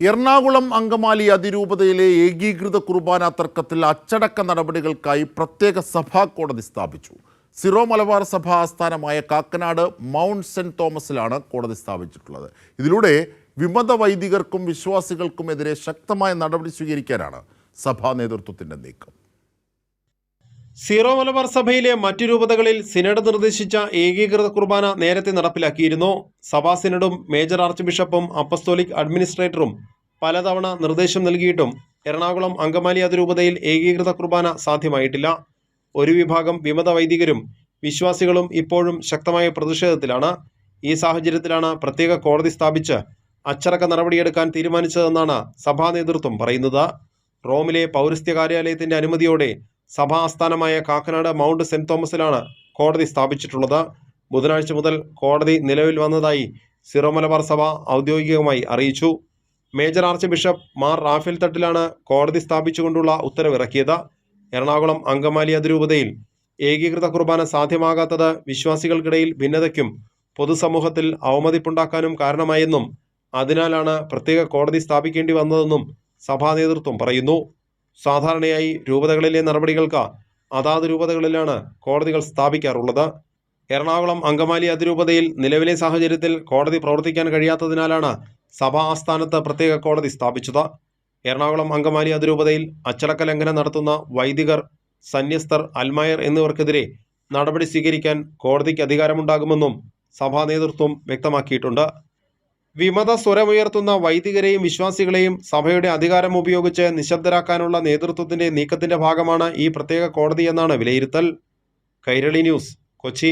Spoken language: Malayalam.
എറണാകുളം അങ്കമാലി അതിരൂപതയിലെ ഏകീകൃത കുർബാന തർക്കത്തിൽ അച്ചടക്ക നടപടികൾക്കായി പ്രത്യേക സഭാ കോടതി സ്ഥാപിച്ചു. സിറോ മലബാർ സഭ ആസ്ഥാനമായ കാക്കനാട് മൗണ്ട് സെന്റ് തോമസിലാണ് കോടതി സ്ഥാപിച്ചിട്ടുള്ളത്. ഇതിലൂടെ വിമത വൈദികർക്കും വിശ്വാസികൾക്കുമെതിരെ ശക്തമായ നടപടി സ്വീകരിക്കാനാണ് സഭാ നേതൃത്വത്തിന്റെ നീക്കം. സീറോ മലബാർ സഭയിലെ മറ്റു രൂപതകളിൽ സിനഡ് നിർദ്ദേശിച്ച ഏകീകൃത കുർബാന നേരത്തെ നടപ്പിലാക്കിയിരുന്നു. സഭാ സിനഡും മേജർ ആർച്ച് ബിഷപ്പും അപ്പസ്തോലിക് അഡ്മിനിസ്ട്രേറ്ററും പലതവണ നിർദ്ദേശം നൽകിയിട്ടും എറണാകുളം അങ്കമാലി അതിരൂപതയിൽ ഏകീകൃത കുർബാന സാധ്യമായിട്ടില്ല. ഒരു വിഭാഗം വിമത വൈദികരും വിശ്വാസികളും ഇപ്പോഴും ശക്തമായ പ്രതിഷേധത്തിലാണ്. ഈ സാഹചര്യത്തിലാണ് പ്രത്യേക കോടതി സ്ഥാപിച്ച് അച്ചടക്ക നടപടിയെടുക്കാൻ തീരുമാനിച്ചതെന്നാണ് സഭാ നേതൃത്വം പറയുന്നത്. റോമിലെ പൗരസ്ത്യ കാര്യാലയത്തിന്റെ അനുമതിയോടെ സഭാ ആസ്ഥാനമായ കാക്കനാട് മൗണ്ട് സെന്റ് തോമസിലാണ് കോടതി സ്ഥാപിച്ചിട്ടുള്ളത്. ബുധനാഴ്ച മുതൽ കോടതി നിലവിൽ വന്നതായി സിറോ മലബാർ സഭ ഔദ്യോഗികമായി അറിയിച്ചു. Major archbishop Mar Raphael തട്ടിലാണ് കോടതി സ്ഥാപിച്ചുകൊണ്ടുള്ള ഉത്തരവിറക്കിയത്. എറണാകുളം അങ്കമാലി അതിരൂപതയിൽ ഏകീകൃത കുർബാന സാധ്യമാകാത്തത് വിശ്വാസികൾക്കിടയിൽ ഭിന്നതയ്ക്കും പൊതുസമൂഹത്തിൽ അവമതിപ്പുണ്ടാക്കാനും കാരണമായെന്നും അതിനാലാണ് പ്രത്യേക കോടതി സ്ഥാപിക്കേണ്ടി വന്നതെന്നും സഭാ നേതൃത്വം പറയുന്നു. സാധാരണയായി രൂപതകളിലെ നടപടികൾക്ക് അതാത് രൂപതകളിലാണ് കോടതികൾ സ്ഥാപിക്കാറുള്ളത്. എറണാകുളം അങ്കമാലി അതിരൂപതയിൽ നിലവിലെ സാഹചര്യത്തിൽ കോടതി പ്രവർത്തിക്കാൻ കഴിയാത്തതിനാലാണ് സഭാ ആസ്ഥാനത്ത് പ്രത്യേക കോടതി സ്ഥാപിച്ചത്. എറണാകുളം അങ്കമാലി അതിരൂപതയിൽ അച്ചടക്ക ലംഘനം നടത്തുന്ന വൈദികർ, സന്യസ്തർ, അൽമായർ എന്നിവർക്കെതിരെ നടപടി സ്വീകരിക്കാൻ കോടതിക്ക് അധികാരമുണ്ടാകുമെന്നും സഭാ നേതൃത്വം വ്യക്തമാക്കിയിട്ടുണ്ട്. വിമത സ്വരമുയർത്തുന്ന വൈദികരെയും വിശ്വാസികളെയും സഭയുടെ അധികാരം ഉപയോഗിച്ച് നിശബ്ദരാക്കാനുള്ള നേതൃത്വത്തിന്റെ നീക്കത്തിന്റെ ഭാഗമാണ് ഈ പ്രത്യേക കോടതിയെന്നാണ് വിലയിരുത്തൽ. കൈരളി ന്യൂസ്, കൊച്ചി.